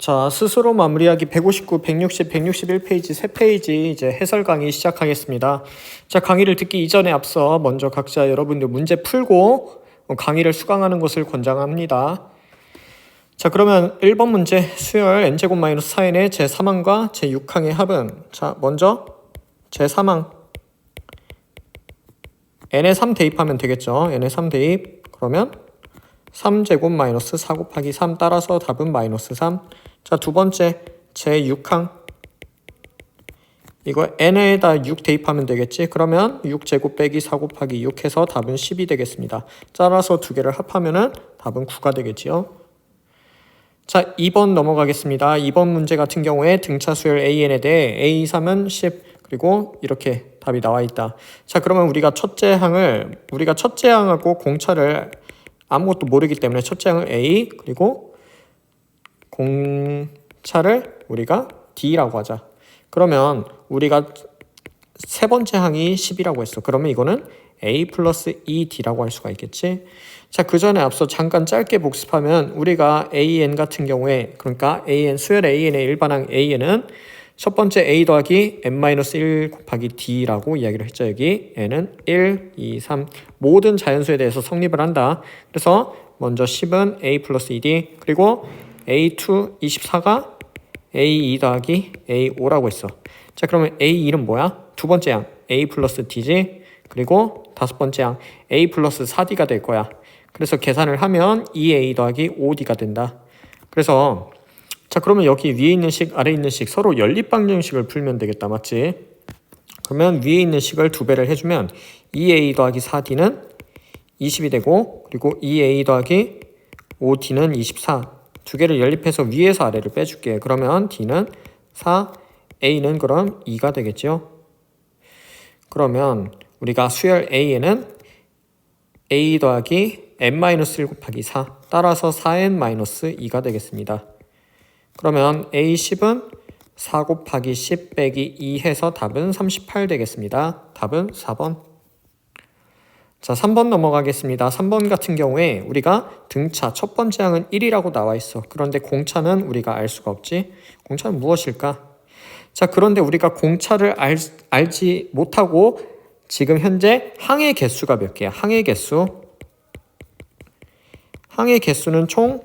자, 스스로 마무리하기 159, 160, 161페이지 3페이지 이제 해설 강의 시작하겠습니다. 자, 강의를 듣기 이전에 앞서 먼저 각자 여러분들 문제 풀고 강의를 수강하는 것을 권장합니다. 자, 그러면 1번 문제 수열 n제곱-4n의 제3항과 제6항의 합은, 자, 먼저 제3항 n에 3 대입하면 되겠죠. n에 3 대입. 그러면 3제곱 - 4 곱하기 3 따라서 답은 -3. 자, 두 번째 제6항 이거 n에다 6 대입하면 되겠지. 그러면 6제곱 빼기 4 곱하기 6 해서 답은 10이 되겠습니다. 따라서 두 개를 합하면은 답은 9가 되겠지요. 자, 2번 넘어가겠습니다. 2번 문제 같은 경우에 등차 수열 AN에 대해 A3은 10 그리고 이렇게 답이 나와 있다. 자, 그러면 우리가 첫째 항하고 공차를 아무것도 모르기 때문에 첫째 항을 A 그리고 공차를 우리가 D라고 하자. 그러면 우리가 세 번째 항이 10이라고 했어. 그러면 이거는 A 플러스 2D라고 할 수가 있겠지. 자, 그 전에 앞서 잠깐 짧게 복습하면 우리가 AN 같은 경우에, 그러니까 AN, 수열 AN의 일반항 AN은 첫 번째 A 더하기 n-1 곱하기 D라고 이야기를 했죠. 여기 n은 1, 2, 3 모든 자연수에 대해서 성립을 한다. 그래서 먼저 10은 A 플러스 2D 그리고 A2 24가 A2 더하기 A5라고 했어. 자, 그러면 A2는 뭐야? 두 번째 항 A 플러스 D지. 그리고 다섯 번째 항 A 플러스 4D가 될 거야. 그래서 계산을 하면 2A 더하기 5D가 된다. 그래서 자, 그러면 여기 위에 있는 식, 아래에 있는 식 서로 연립방정식을 풀면 되겠다. 맞지? 그러면 위에 있는 식을 두 배를 해주면 2A 더하기 4D는 20이 되고 그리고 2A 더하기 5D는 24. 두 개를 연립해서 위에서 아래를 빼줄게. 그러면 D는 4, A는 그럼 2가 되겠죠. 그러면 우리가 수열 A에는 A 더하기 n-1 곱하기 4 따라서 4n-2가 되겠습니다. 그러면 A10은 4 곱하기 10 빼기 2 해서 답은 38 되겠습니다. 답은 4번. 자, 3번 넘어가겠습니다. 3번 같은 경우에 우리가 등차 첫 번째 항은 1이라고 나와 있어. 그런데 공차는 우리가 알 수가 없지. 공차는 무엇일까? 자, 그런데 우리가 공차를 알지 못하고 지금 현재 항의 개수가 몇 개야? 항의 개수는 총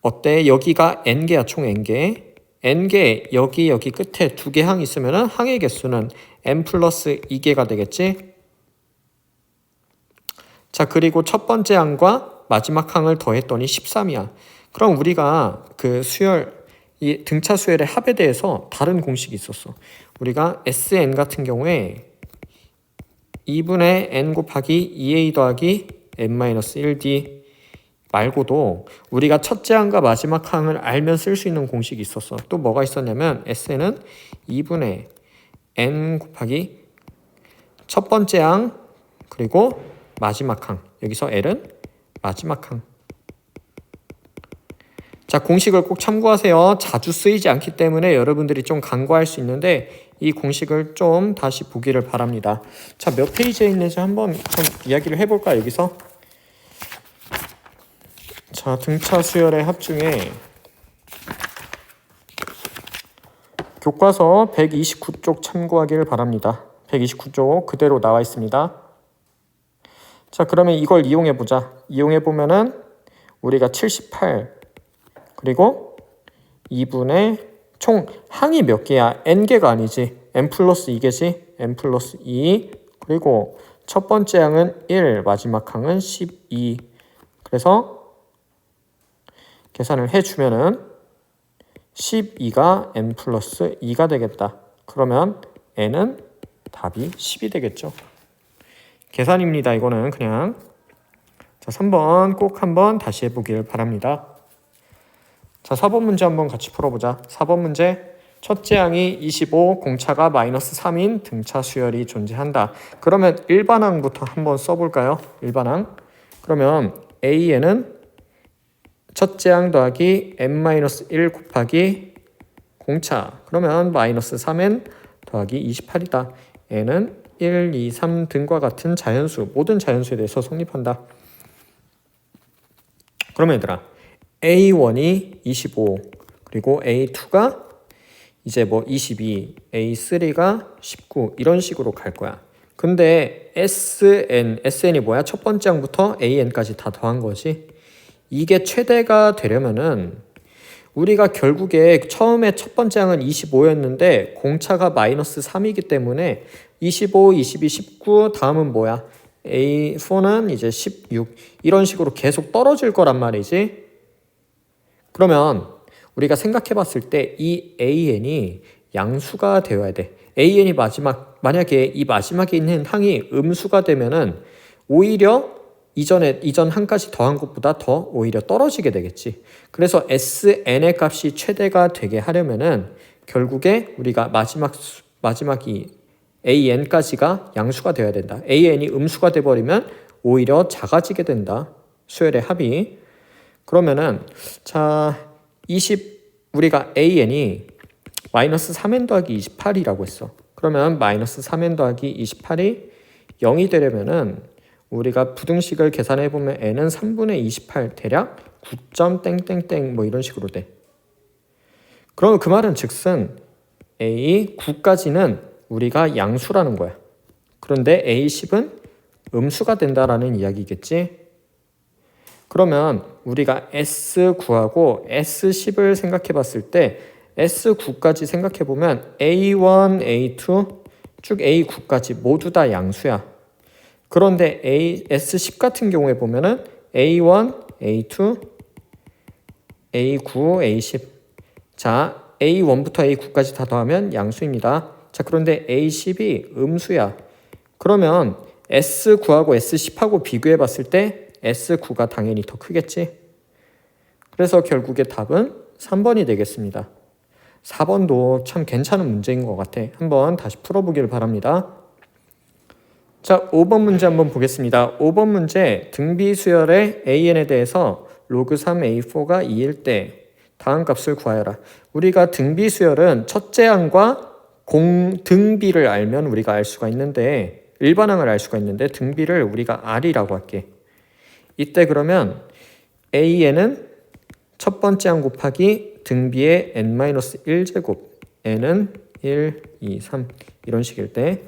어때? 여기가 n개야. 총 n개. n개 여기 끝에 두 개 항 있으면 항의 개수는 n 플러스 2개가 되겠지. 자, 그리고 첫 번째 항과 마지막 항을 더했더니 13이야. 그럼 우리가 그 이 등차 수열의 합에 대해서 다른 공식이 있었어. 우리가 SN 같은 경우에 2분의 n 곱하기 2a 더하기 n-1d 말고도 우리가 첫째 항과 마지막 항을 알면 쓸 수 있는 공식이 있었어. 또 뭐가 있었냐면 SN은 2분의 n 곱하기 첫 번째 항 그리고 마지막 항. 여기서 L은 마지막 항. 자, 공식을 꼭 참고하세요. 자주 쓰이지 않기 때문에 여러분들이 좀 간과할 수 있는데 이 공식을 좀 다시 보기를 바랍니다. 자, 몇 페이지에 있는지 한번 좀 이야기를 해볼까 여기서? 자, 등차 수열의 합 중에 교과서 129쪽 참고하기를 바랍니다. 129쪽 그대로 나와 있습니다. 자, 그러면 이걸 이용해보자. 이용해보면은 우리가 78 그리고 2분의 총 항이 몇 개야? n개가 아니지. n 플러스 2개지. n 플러스 2 그리고 첫 번째 항은 1 마지막 항은 12 그래서 계산을 해주면은 12가 n 플러스 2가 되겠다. 그러면 n은 답이 10이 되겠죠. 계산입니다. 이거는 그냥. 자, 3번 꼭 한번 다시 해보길 바랍니다. 자, 4번 문제 한번 같이 풀어보자. 4번 문제 첫째 항이 25, 공차가 -3인 등차 수열이 존재한다. 그러면 일반항부터 한번 써볼까요? 일반항. 그러면 A에는 첫째 항 더하기 n-1 곱하기 공차. 그러면 -3n 더하기 28이다. n은 1, 2, 3 등과 같은 자연수, 모든 자연수에 대해서 성립한다. 그러면 얘들아, A1이 25, 그리고 A2가 이제 뭐 22, A3가 19 이런 식으로 갈 거야. 근데 SN이 뭐야? 첫 번째 항부터 AN까지 다 더한 거지. 이게 최대가 되려면은 우리가 결국에 처음에 첫 번째 항은 25였는데 공차가 마이너스 3이기 때문에 25, 22, 19 다음은 뭐야? A4는 이제 16 이런 식으로 계속 떨어질 거란 말이지. 그러면 우리가 생각해 봤을 때 이 AN이 양수가 되어야 돼. AN이 만약에 이 마지막에 있는 항이 음수가 되면은 오히려 이전 항까지 더한 것보다 더 오히려 떨어지게 되겠지. 그래서 SN의 값이 최대가 되게 하려면은 결국에 우리가 마지막이 AN까지가 양수가 되어야 된다. AN이 음수가 돼버리면 오히려 작아지게 된다. 수열의 합이. 그러면은 우리가 AN이 마이너스 3n 더하기 28이라고 했어. 그러면 마이너스 3n 더하기 28이 0이 되려면은 우리가 부등식을 계산해 보면 n은 3분의 28 대략 9점 땡땡땡 뭐 이런 식으로 돼. 그러면 그 말은 즉슨 A 9까지는 우리가 양수라는 거야. 그런데 A10은 음수가 된다라는 이야기겠지. 그러면 우리가 S9하고 S10을 생각해 봤을 때 S9까지 생각해 보면 A1, A2 쭉 A9까지 모두 다 양수야. 그런데 S10 같은 경우에 보면은 A1, A2, A9, A10. 자, A1부터 A9까지 다 더하면 양수입니다. 자, 그런데 A10이 음수야. 그러면 S9하고 S10하고 비교해 봤을 때 S9가 당연히 더 크겠지. 그래서 결국에 답은 3번이 되겠습니다. 4번도 참 괜찮은 문제인 것 같아. 한번 다시 풀어보기를 바랍니다. 자, 5번 문제 한번 보겠습니다. 5번 문제 등비 수열의 AN에 대해서 로그 3A4가 2일 때 다음 값을 구하여라. 우리가 등비 수열은 첫째 항과 등비를 알면 우리가 알 수가 있는데 일반항을 알 수가 있는데 등비를 우리가 R이라고 할게. 이때 그러면 AN은 첫 번째 항 곱하기 등비의 n-1제곱 n은 1, 2, 3 이런 식일 때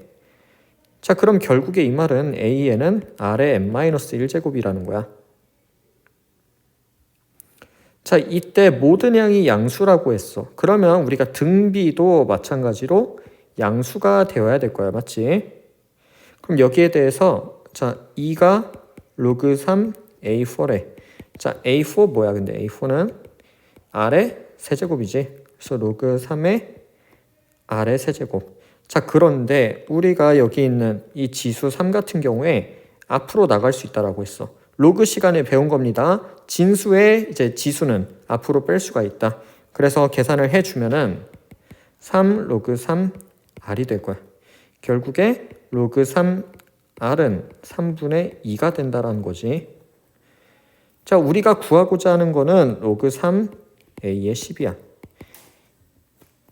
자, 그럼 결국에 이 말은 AN은 R의 n-1제곱이라는 거야. 자, 이때 모든 양이 양수라고 했어. 그러면 우리가 등비도 마찬가지로 양수가 되어야 될 거야. 맞지? 그럼 여기에 대해서 자, 2가 로그 3 A4래. 자, A4 뭐야? 근데 A4는 R의 세제곱이지. 그래서 로그 3의 R의 세제곱. 자, 그런데 우리가 여기 있는 이 지수 3 같은 경우에 앞으로 나갈 수 있다라고 했어. 로그 시간에 배운 겁니다. 진수의 이제 지수는 앞으로 뺄 수가 있다. 그래서 계산을 해주면은 3 로그 3 R이 될 거야. 결국에 로그 3 R은 3분의 2가 된다라는 거지. 자, 우리가 구하고자 하는 거는 로그 3 A의 10이야.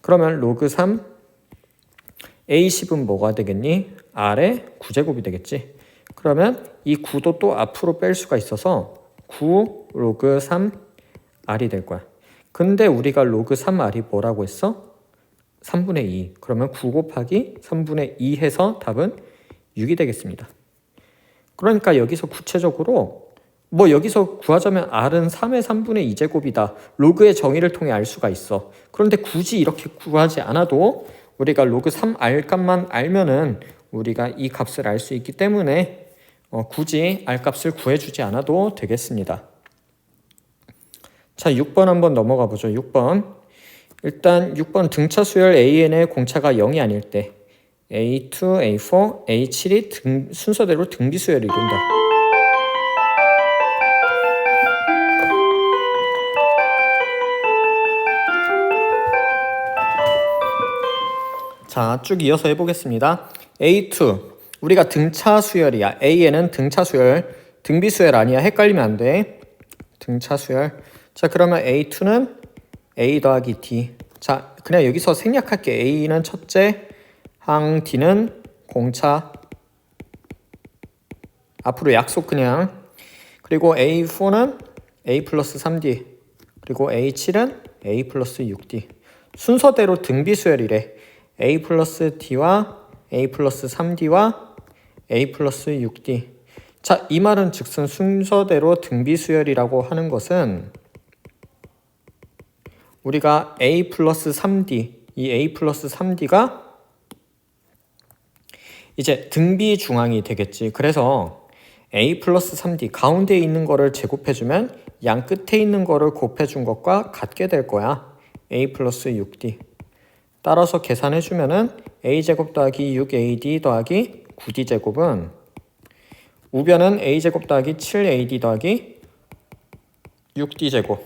그러면 로그 3 A10은 뭐가 되겠니? R의 9제곱이 되겠지. 그러면 이 9도 또 앞으로 뺄 수가 있어서 9 로그 3 R이 될 거야. 근데 우리가 로그 3R이 뭐라고 했어? 3분의 2. 그러면 9 곱하기 3분의 2 해서 답은 6이 되겠습니다. 그러니까 여기서 구체적으로 여기서 구하자면 R은 3의 3분의 2제곱이다. 로그의 정의를 통해 알 수가 있어. 그런데 굳이 이렇게 구하지 않아도 우리가 로그 3R 값만 알면은 우리가 이 값을 알 수 있기 때문에 굳이 R 값을 구해주지 않아도 되겠습니다. 자, 6번 한번 넘어가 보죠. 6번. 일단 6번 등차 수열 AN의 공차가 0이 아닐 때 A2, A4, A7이 순서대로 등비 수열을 이룬다. 자, 쭉 이어서 해보겠습니다. A2, 우리가 등차 수열이야. AN은 등차 수열, 등비 수열 아니야. 헷갈리면 안 돼. 등차 수열. 자, 그러면 A2는 A 더하기 D. 자, 그냥 여기서 생략할게. A는 첫째, 항 D는 공차. 앞으로 약속 그냥. 그리고 A4는 A 플러스 3D. 그리고 A7은 a 플러스 6d. 순서대로 등비 수열이래. a 플러스 d와 a 플러스 3d와 a 플러스 6d. 자, 이 말은 즉슨 순서대로 등비 수열이라고 하는 것은 우리가 a 플러스 3d, 이 a 플러스 3d가 이제 등비 중앙이 되겠지. 그래서 a 플러스 3d 가운데에 있는 거를 제곱해주면 양 끝에 있는 거를 곱해준 것과 같게 될 거야. a 플러스 6d. 따라서 계산해주면은 a제곱 더하기 6ad 더하기 9d제곱은 우변은 a제곱 더하기 7ad 더하기 6d제곱.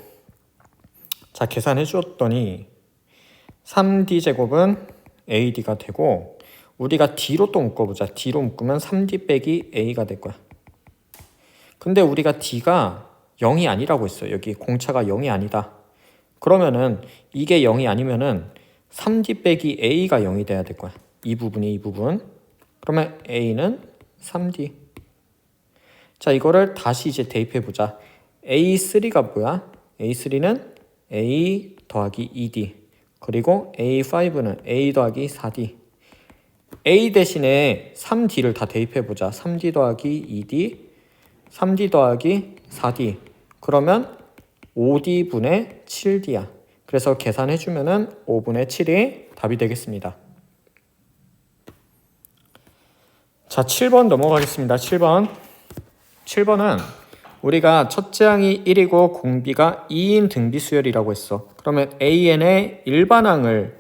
자, 계산해 주었더니 3d제곱은 ad가 되고 우리가 d로 또 묶어보자. d로 묶으면 3d 빼기 a가 될 거야. 근데 우리가 d가 0이 아니라고 했어요. 여기 공차가 0이 아니다. 그러면은 이게 0이 아니면은 3d 빼기 a가 0이 돼야 될 거야. 이 부분. 그러면 a는 3d. 자, 이거를 다시 이제 대입해보자. A3가 뭐야? A3는 A 더하기 2D. 그리고 A5는 A 더하기 4D. A 대신에 3D를 다 대입해보자. 3D 더하기 2D, 3D 더하기 4D. 그러면 5D분의 7D야. 그래서 계산해주면은 5분의 7이 답이 되겠습니다. 자, 7번 넘어가겠습니다. 7번은 우리가 첫째 항이 1이고 공비가 2인 등비 수열이라고 했어. 그러면 AN의 일반항을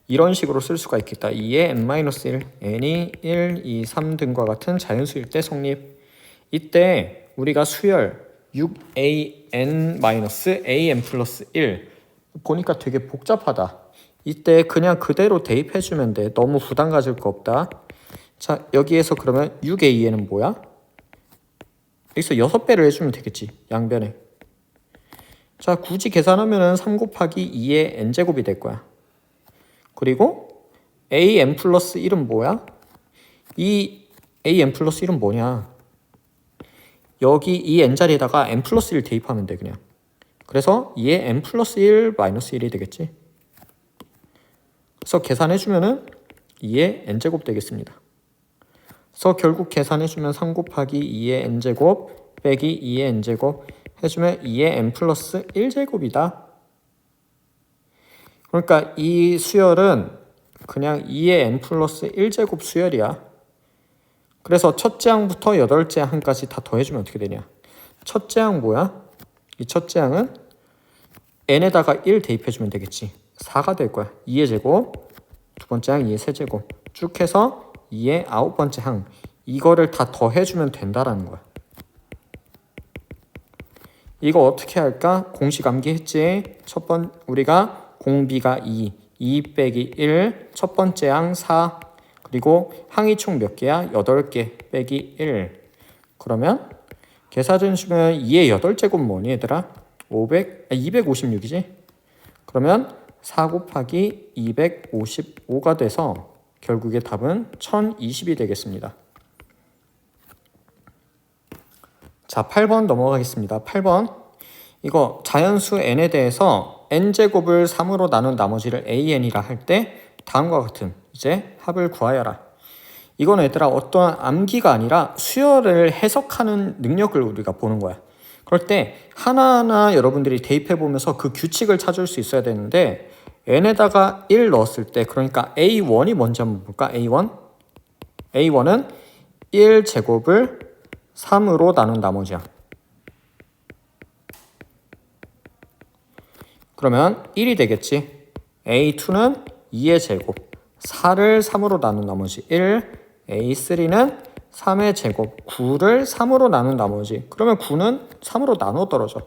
이런 식으로 쓸 수가 있겠다. 2의 n-1, n이 1, 2, 3 등과 같은 자연수일 때 성립. 이때 우리가 수열 6an-an 플러스 1 보니까 되게 복잡하다. 이때 그냥 그대로 대입해주면 돼. 너무 부담 가질 거 없다. 자, 여기에서 그러면 6a는 뭐야? 여기서 6배를 해주면 되겠지. 양변에. 자, 굳이 계산하면은 3 곱하기 2의 n제곱이 될 거야. 그리고 an 플러스 1은 뭐야? 이 an 플러스 1은 뭐냐? 여기 이 n자리에다가 n 플러스 1 대입하면 돼, 그냥. 그래서 2의 n 플러스 1 마이너스 1이 되겠지. 그래서 계산해주면은 2의 n제곱 되겠습니다. 그래서 결국 계산해주면 3 곱하기 2의 n제곱 빼기 2의 n제곱 해주면 2의 n 플러스 1제곱이다. 그러니까 이 수열은 그냥 2의 n 플러스 1제곱 수열이야. 그래서 첫째 항부터 8째 항까지 다 더해주면 어떻게 되냐. 첫째 항 뭐야? 이 첫째 항은 n에다가 1 대입해주면 되겠지. 4가 될 거야. 2의 제곱, 두 번째 항 2의 세제곱 쭉 해서 2의 9번째 항, 이거를 다 더해주면 된다라는 거야. 이거 어떻게 할까? 공식 암기했지? 우리가 공비가 2 빼기 1, 첫 번째 항 4, 그리고 항이 총 몇 개야? 8개 빼기 1. 그러면 계산해주면 2의 8제곱 뭐니 얘들아? 256이지? 그러면 4 곱하기 255가 돼서 결국의 답은 1020이 되겠습니다. 자, 8번 넘어가겠습니다. 8번. 이거 자연수 n에 대해서 n제곱을 3으로 나눈 나머지를 an이라 할 때 다음과 같은 이제 합을 구하여라. 이건 얘들아 어떠한 암기가 아니라 수열을 해석하는 능력을 우리가 보는 거야. 그럴 때 하나하나 여러분들이 대입해보면서 그 규칙을 찾을 수 있어야 되는데 n에다가 1 넣었을 때, 그러니까 a1이 뭔지 한번 볼까? a1은 1제곱을 3으로 나눈 나머지야. 그러면 1이 되겠지. a2는 2의 제곱, 4를 3으로 나눈 나머지 1, a3는 3의 제곱, 9를 3으로 나눈 나머지, 그러면 9는 3으로 나눠 떨어져.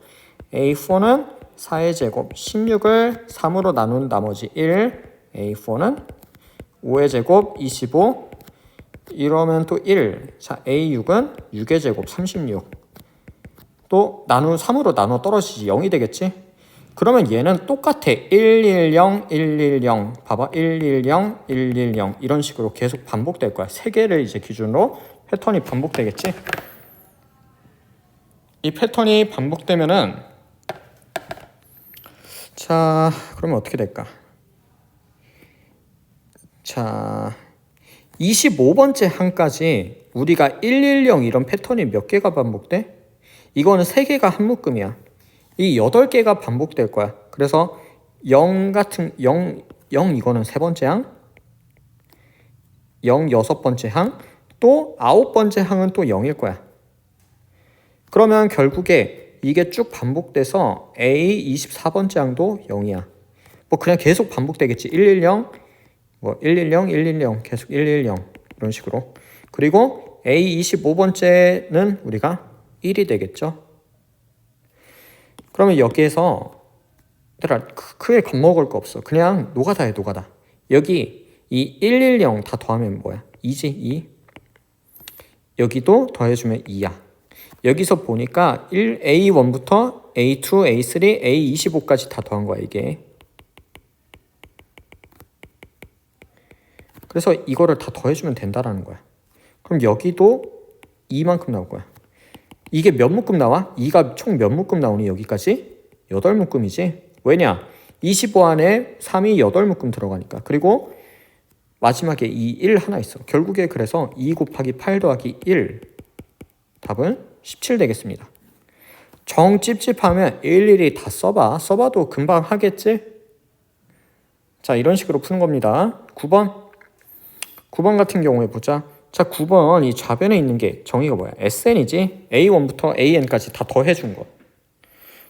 a4는 4의 제곱, 16을 3으로 나눈 나머지 1, a4는 5의 제곱, 25, 이러면 또 1. 자, a6은 6의 제곱, 36. 또 3으로 나눠 떨어지지. 0이 되겠지? 그러면 얘는 똑같아. 110, 110. 봐봐. 110, 110. 이런 식으로 계속 반복될 거야. 3개를 이제 기준으로 패턴이 반복되겠지? 이 패턴이 반복되면은 자, 그러면 어떻게 될까? 자, 25번째 항까지 우리가 110 이런 패턴이 몇 개가 반복돼? 이거는 3개가 한 묶음이야. 이 8개가 반복될 거야. 그래서 0 같은 0 이거는 3번째 항, 0 6번째 항, 또 9번째 항은 또 0일 거야. 그러면 결국에 이게 쭉 반복돼서 A 24번째 항도 0이야. 뭐 그냥 계속 반복되겠지. 110, 뭐 110, 110, 계속 110 이런 식으로. 그리고 A 25번째는 우리가 1이 되겠죠. 그러면 여기에서 얘들아 크게 겁먹을 거 없어. 그냥 노가다 해, 노가다. 여기 이 110 다 더하면 뭐야? 2지, 2. 여기도 더해주면 2야. 여기서 보니까 A1부터 A2, A3, A25까지 다 더한 거야, 이게. 그래서 이거를 다 더해주면 된다라는 거야. 그럼 여기도 2만큼 나올 거야. 이게 몇 묶음 나와? 2가 총 몇 묶음 나오니 여기까지? 8묶음이지. 왜냐? 25 안에 3이 8묶음 들어가니까. 그리고 마지막에 이 1 하나 있어. 결국에 그래서 2 곱하기 8 더하기 1 답은 17 되겠습니다. 정 찝찝하면 일일이 다 써봐도 금방 하겠지? 자, 이런 식으로 푸는 겁니다. 9번 같은 경우에 보자. 자, 9번 이 좌변에 있는 게 정의가 뭐야? SN이지? A1부터 AN까지 다 더해준 거.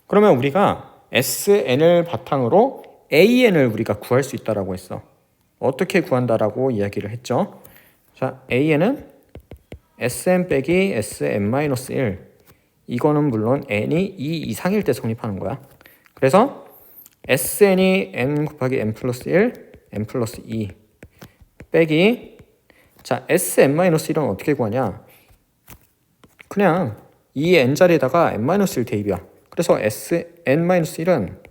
그러면 우리가 SN을 바탕으로 AN을 우리가 구할 수 있다라고 했어. 어떻게 구한다라고 이야기를 했죠? 자, AN은 SN 빼기 SN-1. 이거는 물론 N이 2 이상일 때 성립하는 거야. 그래서 SN이 N 곱하기 N 플러스 1, N 플러스 2 빼기, 자, SN-1은 어떻게 구하냐? 그냥 이 N자리에다가 N-1 대입이야. 그래서 SN-1은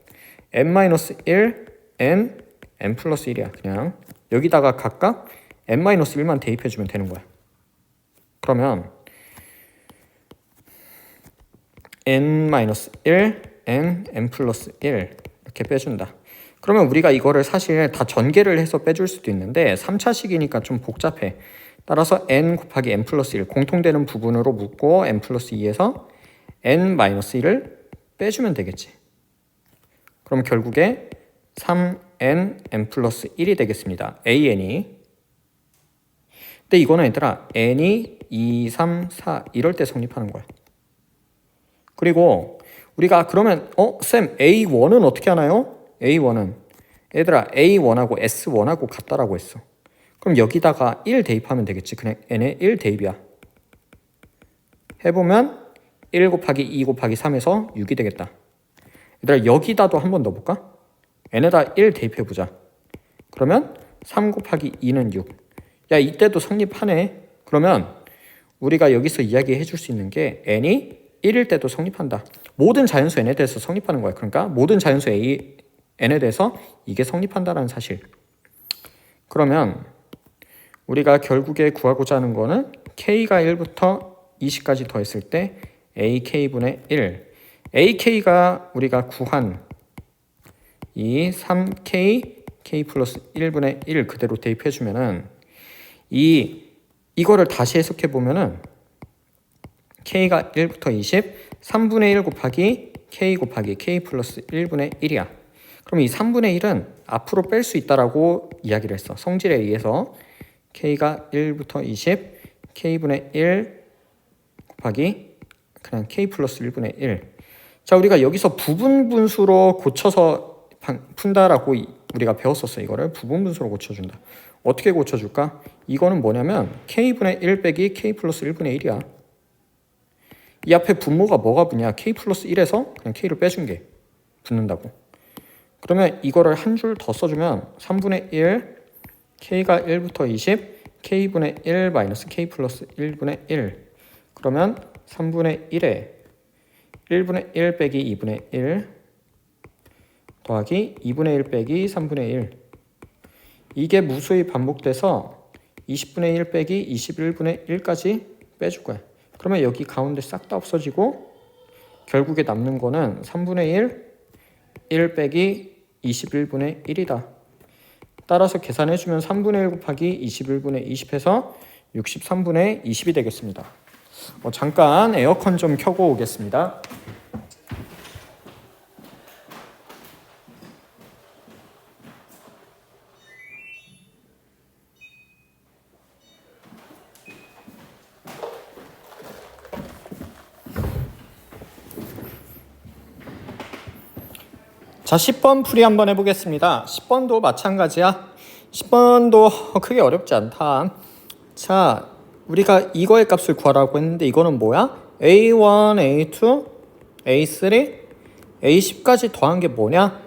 N-1, N, N 플러스 1이야. 그냥 여기다가 각각 N-1만 대입해주면 되는 거야. 그러면 N-1, N, N 플러스 1 이렇게 빼준다. 그러면 우리가 이거를 사실 다 전개를 해서 빼줄 수도 있는데 3차식이니까 좀 복잡해. 따라서 N 곱하기 N 플러스 1 공통되는 부분으로 묶고 N 플러스 2에서 N 마이너스 1을 빼주면 되겠지. 그럼 결국에 3N, N 플러스 1이 되겠습니다. AN이. 근데 이거는 얘들아 N이 2, 3, 4 이럴 때 성립하는 거야. 그리고 우리가 그러면 쌤 A1은 어떻게 하나요? A1은 얘들아 A1하고 S1하고 같다라고 했어. 그럼 여기다가 1 대입하면 되겠지. 그냥 N에 1 대입이야. 해보면 1 곱하기 2 곱하기 3에서 6이 되겠다. 얘들아 여기다도 한번 넣어볼까? N에다 1 대입해보자. 그러면 3 곱하기 2는 6. 야, 이때도 성립하네. 그러면 우리가 여기서 이야기해 줄 수 있는 게 N이 1일 때도 성립한다. 모든 자연수 N에 대해서 성립하는 거야. 그러니까 모든 자연수 N에 대해서 이게 성립한다라는 사실. 그러면 우리가 결국에 구하고자 하는 거는 K가 1부터 20까지 더했을 때 AK분의 1. AK가 우리가 구한 이 3K, K 플러스 1분의 1 그대로 대입해주면은 이거를 다시 해석해보면은 K가 1부터 20, 3분의 1 곱하기 K 곱하기 K 플러스 1분의 1이야. 그럼 이 3분의 1은 앞으로 뺄 수 있다라고 이야기를 했어. 성질에 의해서 K가 1부터 20, K분의 1 곱하기 그냥 K 플러스 1분의 1. 자, 우리가 여기서 부분 분수로 고쳐서 푼다라고 우리가 배웠었어. 이거를 부분 분수로 고쳐준다. 어떻게 고쳐줄까? 이거는 뭐냐면 K분의 1 빼기 K 플러스 1분의 1이야. 이 앞에 분모가 뭐가 붙냐? K 플러스 1에서 그냥 K를 빼준 게 붙는다고. 그러면 이거를 한 줄 더 써주면 3분의 1 K가 1부터 20 K분의 1 마이너스 K 플러스 1분의 1. 그러면 3분의 1에 1분의 1 빼기 2분의 1 더하기 2분의 1 빼기 3분의 1. 이게 무수히 반복돼서 20분의 1 빼기 21분의 1까지 빼줄 거야. 그러면 여기 가운데 싹 다 없어지고 결국에 남는 거는 3분의 1, 1 빼기 21분의 1이다. 따라서 계산해주면 3분의 1 곱하기 21분의 20 해서 63분의 20이 되겠습니다. 잠깐 에어컨 좀 켜고 오겠습니다. 자, 10번 풀이 한번 해보겠습니다. 10번도 마찬가지야. 10번도 크게 어렵지 않다. 자, 우리가 이거의 값을 구하라고 했는데 이거는 뭐야? A1, A2, A3, A10까지 더한 게 뭐냐?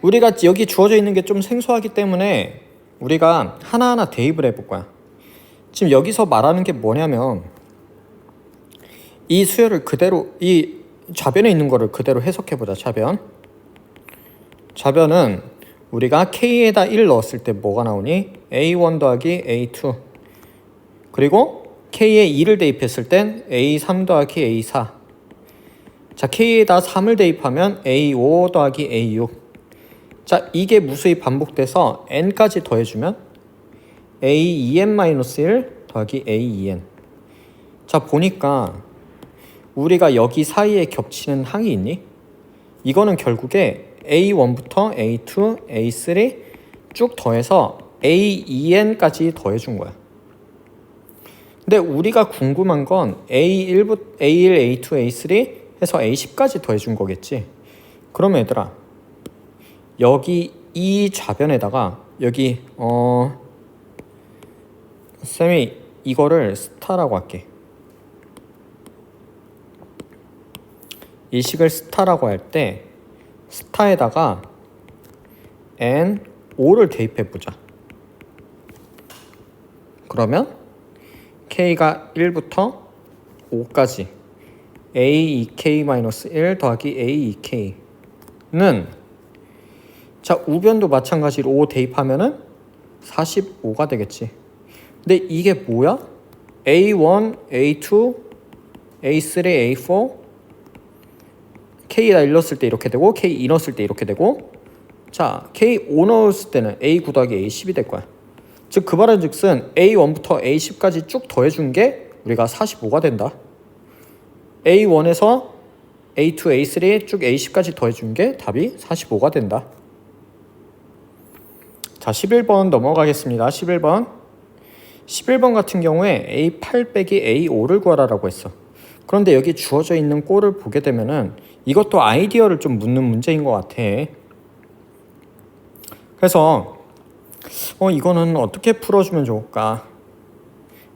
우리가 여기 주어져 있는 게 좀 생소하기 때문에 우리가 하나하나 대입을 해볼 거야. 지금 여기서 말하는 게 뭐냐면 이 수열을 그대로, 이 좌변에 있는 거를 그대로 해석해보자. 좌변은 우리가 K에다 1 넣었을 때 뭐가 나오니? A1 더하기 A2 그리고 K에 2를 대입했을 땐 A3 더하기 A4. 자, K에다 3을 대입하면 A5 더하기 A6. 자, 이게 무수히 반복돼서 N까지 더해주면 A2N-1 더하기 A2N. 자, 보니까 우리가 여기 사이에 겹치는 항이 있니? 이거는 결국에 A1부터 A2, A3 쭉 더해서 A2N까지 더해준 거야. 근데 우리가 궁금한 건 A1, A2, A3 해서 A10까지 더해준 거겠지. 그러면 얘들아, 여기 이 좌변에다가 여기 쌤이 이거를 스타라고 할게. 이 식을 스타라고 할 때 스타에다가 N5를 대입해보자. 그러면 K가 1부터 5까지 A2K-1 더하기 A2K는 자, 우변도 마찬가지로 5 대입하면은 45가 되겠지. 근데 이게 뭐야? A1, A2, A3, A4 K에다 1 넣었을 때 이렇게 되고 K2 넣었을 때 이렇게 되고 자, K5 넣었을 때는 A9 더하기 A10이 될 거야. 즉 그 말은 즉슨 A1부터 A10까지 쭉 더해준 게 우리가 45가 된다. A1에서 A2, A3 쭉 A10까지 더해준 게 답이 45가 된다. 자, 11번 넘어가겠습니다. 11번 같은 경우에 A8 빼기 A5를 구하라고 했어. 그런데 여기 주어져 있는 꼴을 보게 되면은 이것도 아이디어를 좀 묻는 문제인 것 같아. 그래서 이거는 어떻게 풀어주면 좋을까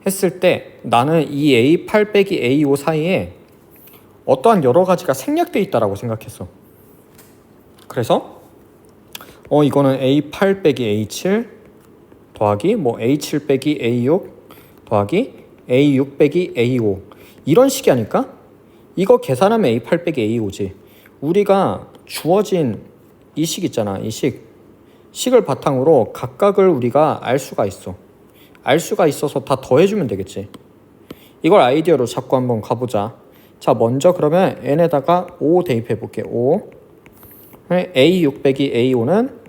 했을 때 나는 이 A8 빼기 A5 사이에 어떠한 여러 가지가 생략되어 있다라고 생각했어. 그래서 이거는 A8 빼기 A7 더하기 A7 빼기 A6 더하기 A6 빼기 A5 이런 식이 아닐까? 이거 계산하면 A8 빼기 A5지. 우리가 주어진 이 식 있잖아. 이 식을 바탕으로 각각을 우리가 알 수가 있어. 알 수가 있어서 다 더해주면 되겠지. 이걸 아이디어로 잡고 한번 가보자. 자, 먼저 그러면 n에다가 5 대입해 볼게. 5 A6 빼기 A5는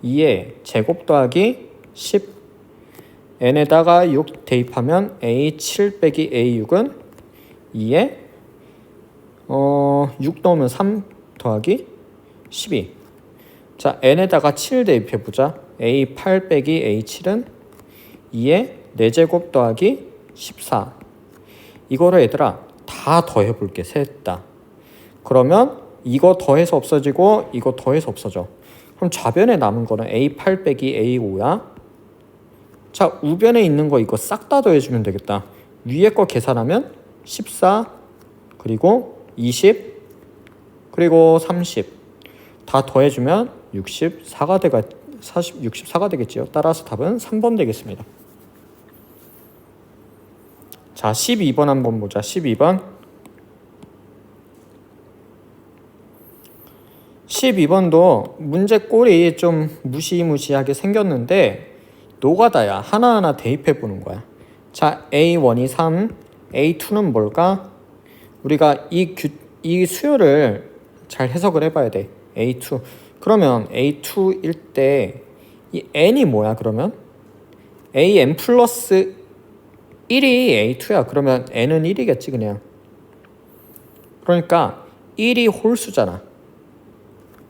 2의 제곱 더하기 10 n에다가 6 대입하면 A7 빼기 A6은 2의 6 넣으면 3 더하기 12. 자, n에다가 7 대입해 보자. A8 빼기 A7은 2의 4제곱 더하기 14. 이거를 얘들아 다 더해 볼게. 셋 다. 그러면 이거 더해서 없어지고 이거 더해서 없어져. 그럼 좌변에 남은 거는 A8 빼기 A5야. 자, 우변에 있는 거 이거 싹 다 더해주면 되겠다. 위에 거 계산하면 14 그리고 20 그리고 30 다 더해주면 64가 되겠지요. 따라서 답은 3번 되겠습니다. 자, 12번 한번 보자. 12번도 문제 꼴이 좀 무시무시하게 생겼는데 노가다야. 하나하나 대입해 보는 거야. 자, A1이 3, A2는 뭘까? 우리가 이 수열을 잘 해석을 해봐야 돼. A2. 그러면 A2일 때 이 n이 뭐야 그러면? an 플러스 1이 A2야. 그러면 n은 1이겠지 그냥. 그러니까 1이 홀수잖아.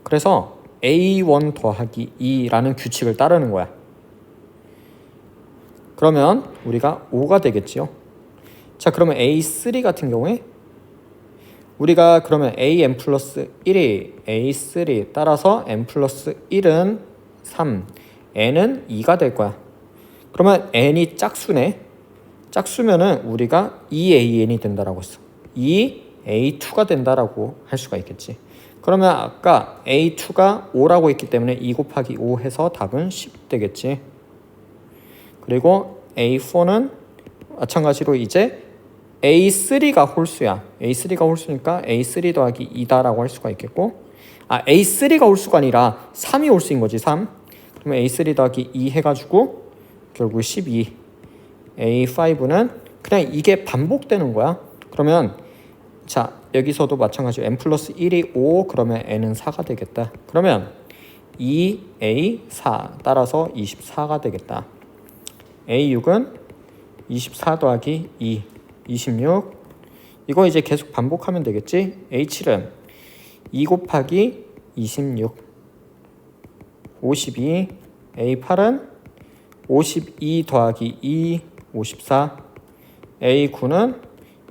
그래서 A1 더하기 2라는 규칙을 따르는 거야. 그러면 우리가 5가 되겠지요. 자, 그러면 A3 같은 경우에 우리가 그러면 an 플러스 1이 A3 따라서 n 플러스 1은 3, n은 2가 될 거야. 그러면 n이 짝수네. 짝수면은 우리가 2an이 된다라고 했어. 2a2가 된다라고 할 수가 있겠지. 그러면 아까 a2가 5라고 했기 때문에 2 곱하기 5 해서 답은 10 되겠지. 그리고 a4는 마찬가지로 이제 a3가 홀수야. a3가 홀수니까 a3 더하기 2다라고 할 수가 있겠고, a3가 홀수가 아니라 3이 홀수인 거지. 3. 그러면 a3 더하기 2 해가지고 결국 12. a5는 그냥 이게 반복되는 거야. 그러면 자, 여기서도 마찬가지로 n 플러스 1이 5, 그러면 n은 4가 되겠다. 그러면 2a4 따라서 24가 되겠다. a6은 24 더하기 2, 26. 이거 이제 계속 반복하면 되겠지. a7은 2 곱하기 26, 52. a8은 52 더하기 2, 54. a9는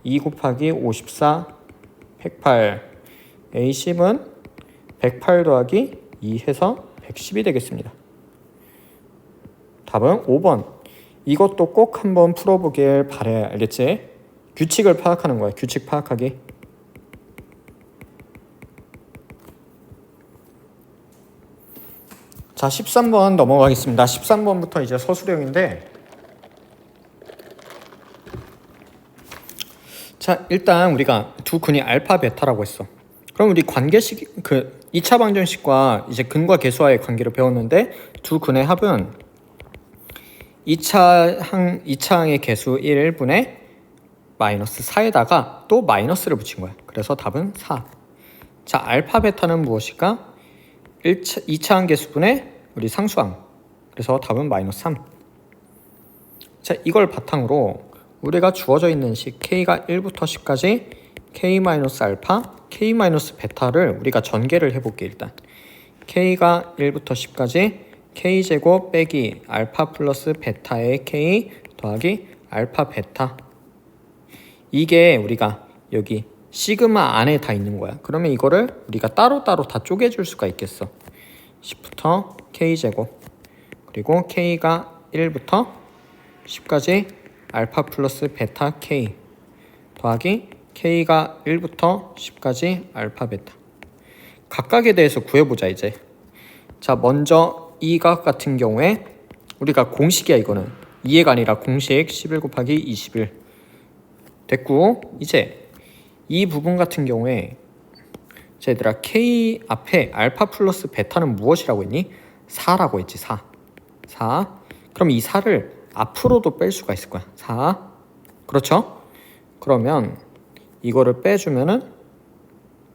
2 곱하기 54, 108. a10은 108 더하기 2 해서 110이 되겠습니다. 답은 5번. 이것도 꼭 한번 풀어보길 바래. 알겠지? 규칙을 파악하는 거야. 규칙 파악하기. 자, 13번 넘어가겠습니다. 13번부터 이제 서술형인데, 자, 일단 우리가 두 근이 알파 베타라고 했어. 그럼 우리 관계식, 그 2차 방정식과 이제 근과 계수와의 관계를 배웠는데, 두 근의 합은 2차항의 계수 1분의 마이너스 4에다가 또 마이너스를 붙인 거야. 그래서 답은 4. 자, 알파 베타는 무엇일까? 2차항 계수분의 우리 상수항. 그래서 답은 마이너스 3. 자, 이걸 바탕으로 우리가 주어져 있는 식 k가 1부터 10까지 k-알파, k-베타를 우리가 전개를 해볼게. 일단 k가 1부터 10까지 k제곱 빼기 알파 플러스 베타의 k 더하기 알파 베타. 이게 우리가 여기 시그마 안에 다 있는 거야. 그러면 이거를 우리가 따로따로 다 쪼개줄 수가 있겠어. 10부터 k제곱, 그리고 k가 1부터 10까지 알파 플러스 베타 k 더하기 k가 1부터 10까지 알파 베타. 각각에 대해서 구해보자 이제. 자, 먼저 이 각 같은 경우에 우리가 공식이야. 이거는 2가 아니라 공식 11 곱하기 21 됐고, 이제 이 부분 같은 경우에 자, 얘들아, k 앞에 알파 플러스 베타는 무엇이라고 했니? 4라고 했지. 4. 그럼 이 4를 앞으로도 뺄 수가 있을 거야. 4. 그렇죠? 그러면 이거를 빼주면은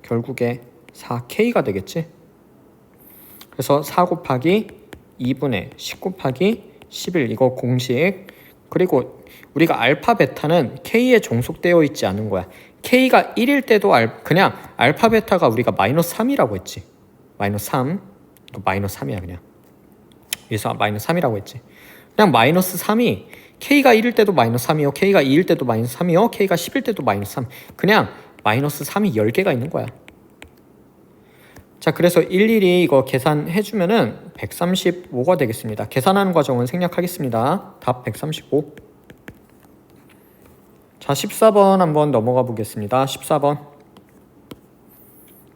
결국에 4k가 되겠지. 그래서 4 곱하기 2분의 10 곱하기 11, 이거 공식. 그리고 우리가 알파 베타는 k에 종속되어 있지 않은 거야. k가 1일 때도 그냥 알파 베타가 우리가 마이너스 3이라고 했지. 마이너스 3. 이거 마이너스 3이야 그냥. 여기서 마이너스 3이라고 했지. 그냥 마이너스 3이 k가 1일 때도 마이너스 3이요, k가 2일 때도 마이너스 3이요, k가 10일 때도 마이너스 3. 그냥 마이너스 3이 10개가 있는 거야. 자, 그래서 일일이 이거 계산해주면은 135가 되겠습니다. 계산하는 과정은 생략하겠습니다. 답 135. 자, 14번 한번 넘어가 보겠습니다. 14번.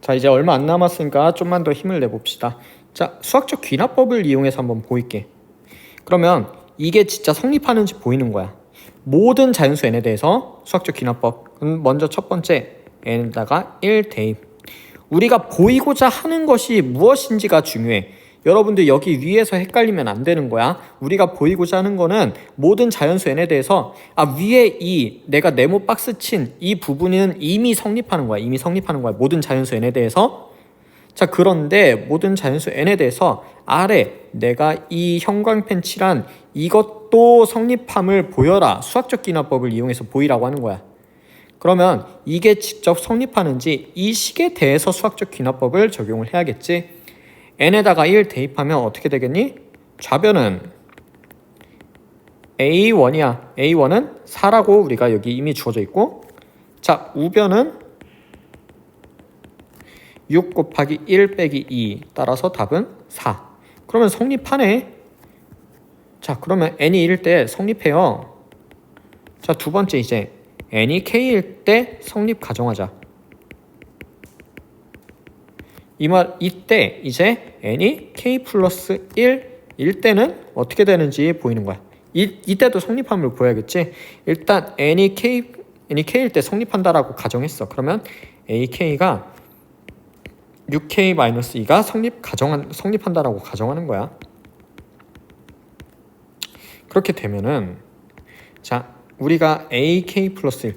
자, 이제 얼마 안 남았으니까 좀만 더 힘을 내봅시다. 자, 수학적 귀납법을 이용해서 한번 보일게. 그러면 이게 진짜 성립하는지 보이는 거야. 모든 자연수 n에 대해서 수학적 귀납법. 먼저 첫 번째, n에다가 1 대입. 우리가 보이고자 하는 것이 무엇인지가 중요해. 여러분들 여기 위에서 헷갈리면 안 되는 거야. 우리가 보이고자 하는 거는 모든 자연수 n에 대해서 위에 이 내가 네모 박스 친 이 부분은 이미 성립하는 거야. 이미 성립하는 거야. 모든 자연수 n에 대해서. 자, 그런데 모든 자연수 n에 대해서 아래 내가 이 형광펜 칠한 이것도 성립함을 보여라. 수학적 기납법을 이용해서 보이라고 하는 거야. 그러면 이게 직접 성립하는지 이 식에 대해서 수학적 기납법을 적용을 해야겠지. n에다가 1 대입하면 어떻게 되겠니? 좌변은 a1이야. a1은 4라고 우리가 여기 이미 주어져 있고, 자, 우변은 6 곱하기 1 빼기 2, 따라서 답은 4. 그러면 성립하네. 자, 그러면 n이 1일 때 성립해요. 자, 두 번째 이제 n이 k일 때 성립 가정하자. 이때 이제 n이 k 플러스 1일 때는 어떻게 되는지 보이는 거야. 이때도 성립함을 보여야겠지. 일단 n이 k일 때 성립한다라고 가정했어. 그러면 ak가 6k-2가 성립한다라고 가정하는 거야. 그렇게 되면은, 자, 우리가 ak 플러스 1,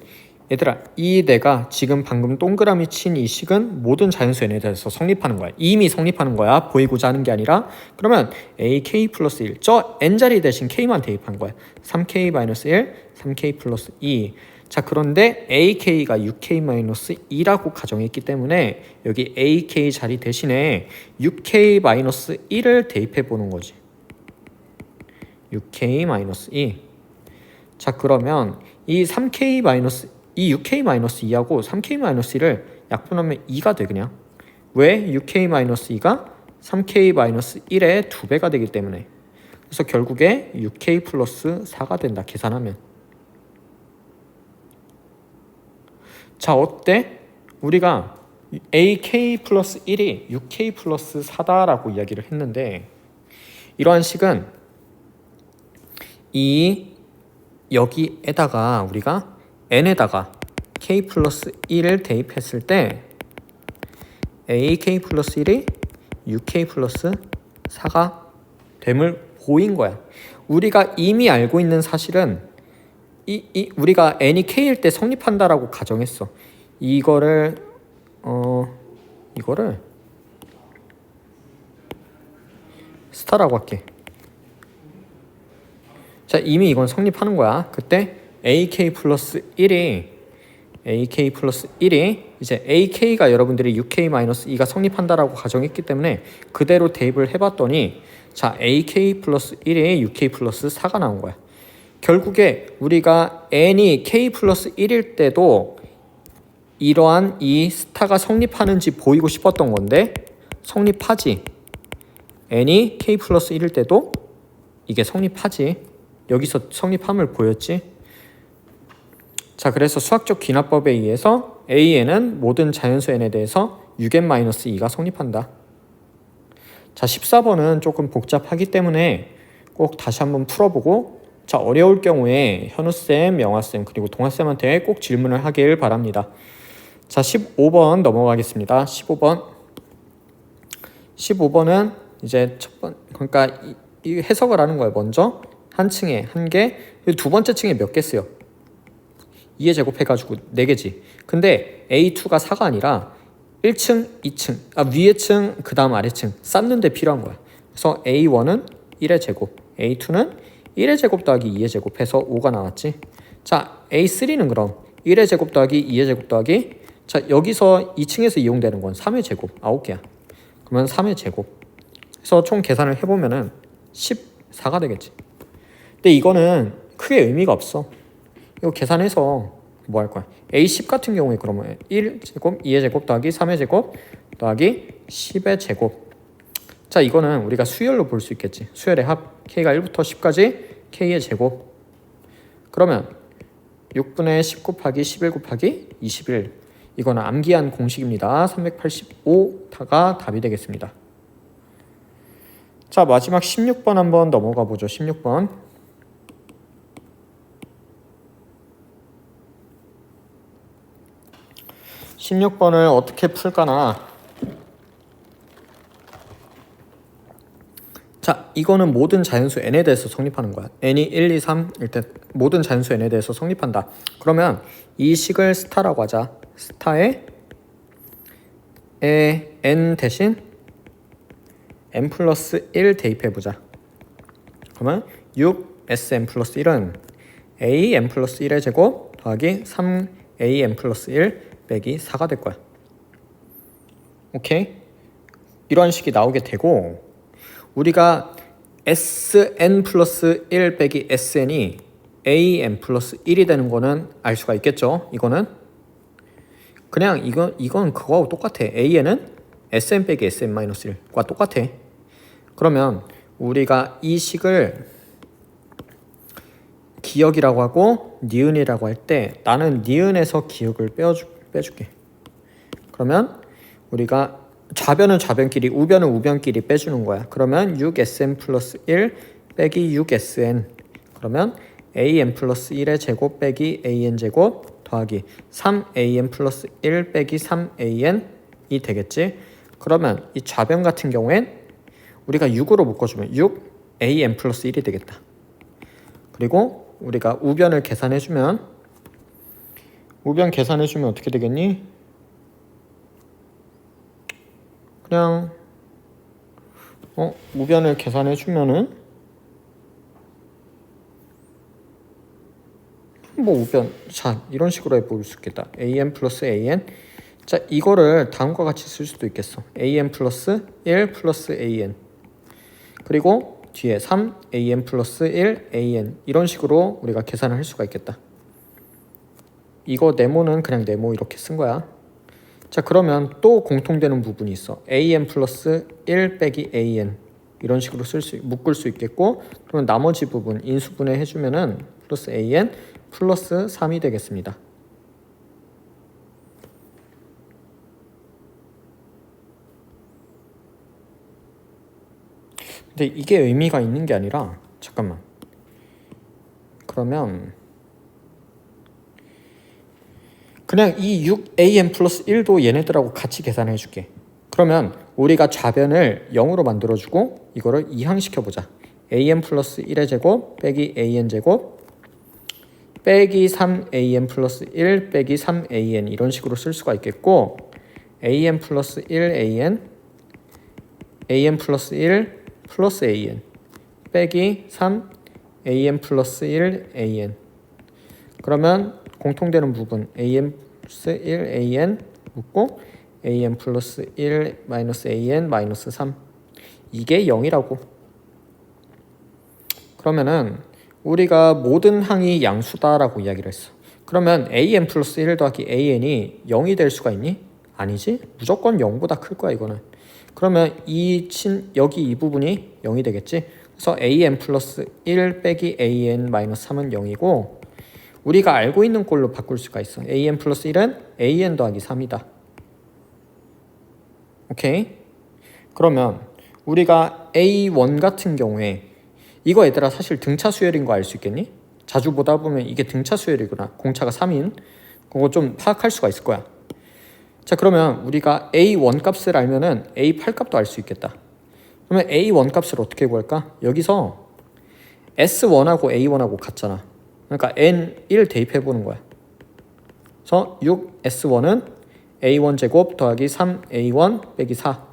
얘들아, 이 내가 지금 방금 동그라미 친 이 식은 모든 자연수 n에 대해서 성립하는 거야. 이미 성립하는 거야. 보이고자 하는 게 아니라. 그러면 ak 플러스 1, 저 n자리 대신 k만 대입한 거야. 3k-1, 3k 플러스 2. 자, 그런데 ak가 6k-2라고 가정했기 때문에 여기 ak 자리 대신에 6k-1을 대입해 보는 거지. 6k-2. 자, 그러면 이 6k-2하고 3k-1을 약분하면 2가 돼. 그냥 왜? 6k-2가 3k-1의 2배가 되기 때문에. 그래서 결국에 6k 플러스 4가 된다, 계산하면. 자, 어때? 우리가 ak 플러스 1이 6k 플러스 4다라고 이야기를 했는데, 이러한 식은 여기에다가 우리가 n에다가 k 플러스 1을 대입했을 때 ak 플러스 1이 6k 플러스 4가 됨을 보인 거야. 우리가 이미 알고 있는 사실은 우리가 n이 k일 때 성립한다라고 가정했어. 이거를 스타라고 할게. 자, 이미 이건 성립하는 거야. 그때 ak 플러스 1이 이제 ak가 여러분들이 6k-2가 성립한다라고 가정했기 때문에 그대로 대입을 해봤더니, 자, ak 플러스 1이 6k 플러스 4가 나온 거야. 결국에 우리가 n이 k 플러스 1일 때도 이러한 이 스타가 성립하는지 보이고 싶었던 건데 성립하지. n이 k 플러스 1일 때도 이게 성립하지. 여기서 성립함을 보였지. 자, 그래서 수학적 귀납법에 의해서 AN은 모든 자연수 N에 대해서 6n-2가 성립한다. 자, 14번은 조금 복잡하기 때문에 꼭 다시 한번 풀어보고, 자, 어려울 경우에 현우쌤, 영화쌤, 그리고 동아쌤한테 꼭 질문을 하길 바랍니다. 자, 15번 넘어가겠습니다. 15번은 이제 그러니까 이 해석을 하는 거예요. 먼저 한 층에 한 개, 두 번째 층에 몇 개 쓰요? 2의 제곱 해가지고 4개지. 근데 A2가 4가 아니라 1층, 2층, 위에 층, 그 다음 아래 층 쌓는데 필요한 거야. 그래서 A1은 1의 제곱, A2는 1의 제곱 더하기 2의 제곱 해서 5가 나왔지. 자, A3는 그럼 1의 제곱 더하기 2의 제곱 더하기, 자, 여기서 2층에서 이용되는 건 3의 제곱, 9개야. 그러면 3의 제곱. 그래서 총 계산을 해보면은 14가 되겠지. 근데 이거는 크게 의미가 없어. 이거 계산해서 뭐 할 거야? A10 같은 경우에 그러면 1제곱, 2의 제곱 더하기 3의 제곱 더하기 10의 제곱. 자, 이거는 우리가 수열로 볼 수 있겠지. 수열의 합, K가 1부터 10까지 K의 제곱. 그러면 6분의 10 곱하기 11 곱하기 21. 이거는 암기한 공식입니다. 385가 답이 되겠습니다. 자, 마지막 16번 한번 넘어가 보죠. 16번. 16번을 어떻게 풀까나. 자, 이거는 모든 자연수 n에 대해서 성립하는 거야. n이 1, 2, 3일 때 모든 자연수 n에 대해서 성립한다. 그러면 이 식을 스타라고 하자. 스타의 n 대신 n 플러스 1 대입해보자. 그러면 6sn 플러스 1은 an 플러스 1의 제곱 더하기 3an 플러스 1 빼기 4가 될 거야. 오케이? 이런 식이 나오게 되고, 우리가 sn 플러스 1 빼기 sn이 an 플러스 1이 되는 거는 알 수가 있겠죠? 이거는 그냥 이건 그거하고 똑같아. an은 sn 빼기 sn 마이너스 1과 똑같아. 그러면 우리가 이 식을 기역이라고 하고 니은이라고 할 때 나는 니은에서 기역을 빼줄게. 그러면 우리가 좌변은 좌변끼리, 우변은 우변끼리 빼주는 거야. 그러면 6sn 플러스 1 빼기 6sn, 그러면 an 플러스 1의 제곱 빼기 an 제곱 더하기 3an 플러스 1 빼기 3an이 되겠지. 그러면 이 좌변 같은 경우엔 우리가 6으로 묶어주면 6an 플러스 1이 되겠다. 그리고 우리가 우변을 계산해주면 어떻게 되겠니? 그냥 우변을 계산해주면은 뭐 우변, 자 이런 식으로 해볼 수 있겠다. an 플러스 an, 자 이거를 다음과 같이 쓸 수도 있겠어. an 플러스 1 플러스 an, 그리고 뒤에 3an 플러스 1 an, 이런 식으로 우리가 계산을 할 수가 있겠다. 이거 네모는 그냥 네모 이렇게 쓴 거야. 자 그러면 또 공통되는 부분이 있어. an 플러스 1 빼기 an, 이런 식으로 묶을 수 있겠고, 그러면 나머지 부분 인수분해 해주면은 플러스 an 플러스 3이 되겠습니다. 근데 이게 의미가 있는 게 아니라, 잠깐만, 그러면 그냥 이 6an 플러스 1도 얘네들하고 같이 계산해 줄게. 그러면 우리가 좌변을 0으로 만들어주고 이거를 이항시켜보자. an 플러스 1의 제곱 빼기 an 제곱 빼기 3an 플러스 1 빼기 3an, 이런 식으로 쓸 수가 있겠고, an 플러스 1an, an 플러스 1 플러스 an 빼기 3an 플러스 1an, 그러면 공통되는 부분 an 플러스 1an 묶고 an 플러스 1 마이너스 an 마이너스 3, 이게 0이라고. 그러면은 우리가 모든 항이 양수다라고 이야기를 했어. 그러면 an 플러스 1 더하기 an이 0이 될 수가 있니? 아니지. 무조건 0보다 클 거야 이거는. 그러면 여기 이 부분이 0이 되겠지. 그래서 an 플러스 1 빼기 an 마이너스 3은 0이고, 우리가 알고 있는 꼴로 바꿀 수가 있어. an 플러스 1은 an 더하기 3이다. 오케이? 그러면 우리가 a1 같은 경우에 이거 얘들아 사실 등차 수열인 거 알 수 있겠니? 자주 보다 보면 이게 등차 수열이구나. 공차가 3인. 그거 좀 파악할 수가 있을 거야. 자 그러면 우리가 a1 값을 알면은 a8 값도 알 수 있겠다. 그러면 a1 값을 어떻게 구할까? 여기서 s1하고 a1하고 같잖아. 그러니까 n1 대입해보는 거야. 그래서 6s1은 a1 제곱 더하기 3a1 빼기 4.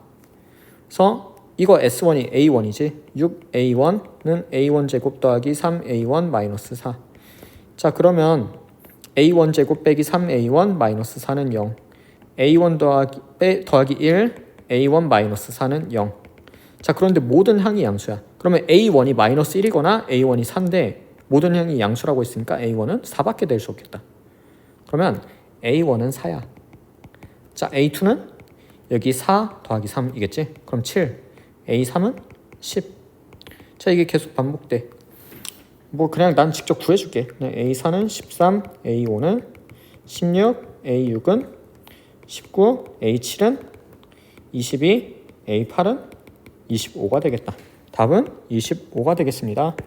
그래서 이거 s1이 a1이지. 6a1는 a1 제곱 더하기 3a1 마이너스 4. 자 그러면 a1 제곱 빼기 3a1 마이너스 4는 0. a1 더하기 1 a1 마이너스 4는 0. 자 그런데 모든 항이 양수야. 그러면 a1이 마이너스 1이거나 a1이 4인데 모든 항이 양수라고 했으니까 a1은 4밖에 될 수 없겠다. 그러면 a1은 4야. 자 a2는 여기 4 더하기 3이겠지? 그럼 7. a3은 10. 자 이게 계속 반복돼. 뭐 그냥 난 직접 구해줄게. 그냥 a4는 13, a5는 16, a6은 19, a7은 22, a8은 25가 되겠다. 답은 25가 되겠습니다.